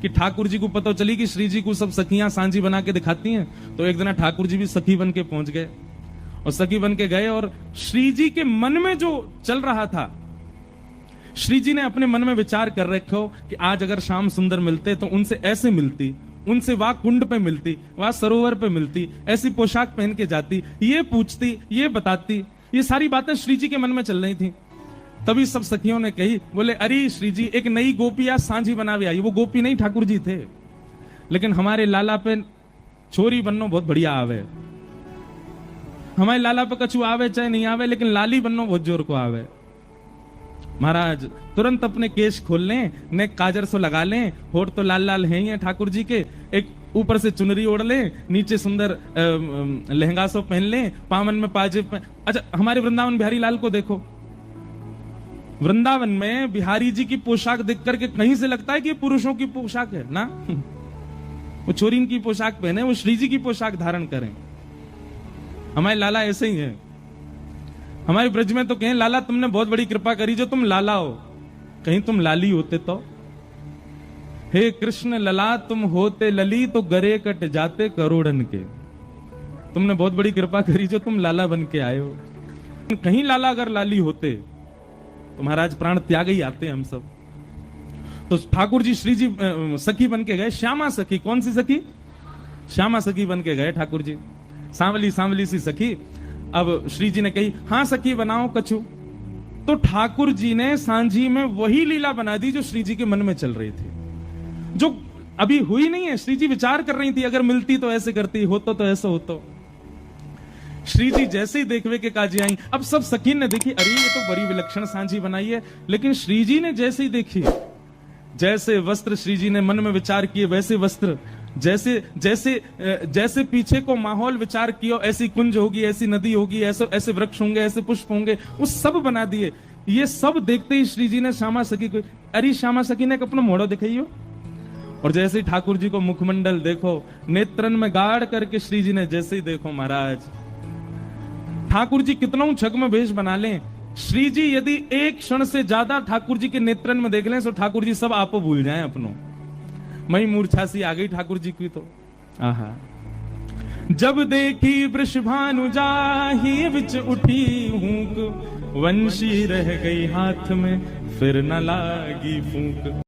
कि ठाकुर जी को पता चली कि श्री जी को सब सखियां सांझी बना के दिखाती हैं, तो एक दिन ठाकुर जी भी सखी बन के पहुंच गए और सखी बन के गए। और श्री जी के मन में जो चल रहा था, श्री जी ने अपने मन में विचार कर रखो कि आज अगर श्याम सुंदर मिलते तो उनसे ऐसे मिलती, उनसे वहां कुंड पे मिलती, वहां सरोवर पे मिलती, ऐसी पोशाक पहन के जाती, ये पूछती, ये बताती। ये सारी बातें श्री जी के मन में चल रही थी। तभी सब सखियों ने कही, बोले अरे श्री जी एक नई गोपी आज सांझी बनावे आई। वो गोपी नहीं ठाकुर जी थे, लेकिन हमारे लाला पे छोरी बननो बहुत बढ़िया आवे, हमारे लाला पे कछु आवे चाहे नहीं आवे, लेकिन लाली बननो बहुत जोर को आवे। महाराज तुरंत अपने केश खोल लें, ने काजर सो लगा लें, होठ तो लाल लाल हैं ही ठाकुर जी के, एक ऊपर से चुनरी ओढ़ लें, नीचे सुंदर लहंगा सो पहन लें, पामन में पाजेब। अच्छा हमारे वृंदावन बिहारी लाल को देखो, वृंदावन में बिहारी जी की पोशाक देख करके कहीं से लगता है कि ये पुरुषों की पोशाक है ना। वो चोरीन की पोशाक पहने, वो श्री जी की पोशाक धारण करें। हमारे लाला ऐसे ही है। हमारे ब्रज में तो कहें लाला तुमने बहुत बड़ी कृपा करी जो तुम लाला हो, कहीं तुम लाली होते तो। हे कृष्ण लला तुम होते लली तो गरे कट जाते करोड़न के। तुमने बहुत बड़ी कृपा करी जो तुम लाला बन के आए हो। कहीं लाला अगर लाली होते तो महाराज प्राण त्याग ही आते हम सब। तो ठाकुर जी श्री जी सखी बन के गए, श्यामा सखी। कौन सी सखी? श्यामा सखी बन के गए ठाकुर जी, सांवली सांवली सी सखी। अब श्री जी ने कही हाँ सखी बनाओ कछु। तो ठाकुर जी ने सांझी में वही लीला बना दी जो श्री जी के मन में चल रही थी, जो अभी हुई नहीं है। श्री जी विचार कर रही थी, अगर मिलती तो ऐसे करती, होता तो ऐसा होता। श्री जी जैसे ही देखवे के काजी आई, अब सब सखी ने देखी, अरे ये तो बड़ी विलक्षण सांझी बनाई है। लेकिन श्री जी ने जैसे ही देखी, जैसे वस्त्र श्री जी ने मन में विचार किए वैसे वस्त्र, जैसे जैसे जैसे पीछे को माहौल विचार किया, ऐसी कुंज होगी, ऐसी नदी होगी, ऐसे ऐसे वृक्ष होंगे, ऐसे पुष्प होंगे, वो सब बना दिए। ये सब देखते ही श्री जी ने श्यामा सखी को, अरे श्यामा सखी ने अपना मोड़ो दिखाइयो। और जैसे ही ठाकुर जी को मुखमंडल देखो, नेत्रन में गाड़ करके श्री जी ने जैसे ही देखो महाराज, ठाकुर जी कितना छग में वेश बना लें, श्री जी यदि एक क्षण से ज्यादा ठाकुर जी के नेत्रन में देख लें तो ठाकुर जी सब आपको भूल जाएं अपनों। मई मूर्छा सी आ गई ठाकुर जी की तो। आहा जब देखी वृषभानु जाहि विच उठी हूक, वंशी रह गई हाथ में फिर न लागी फूंक।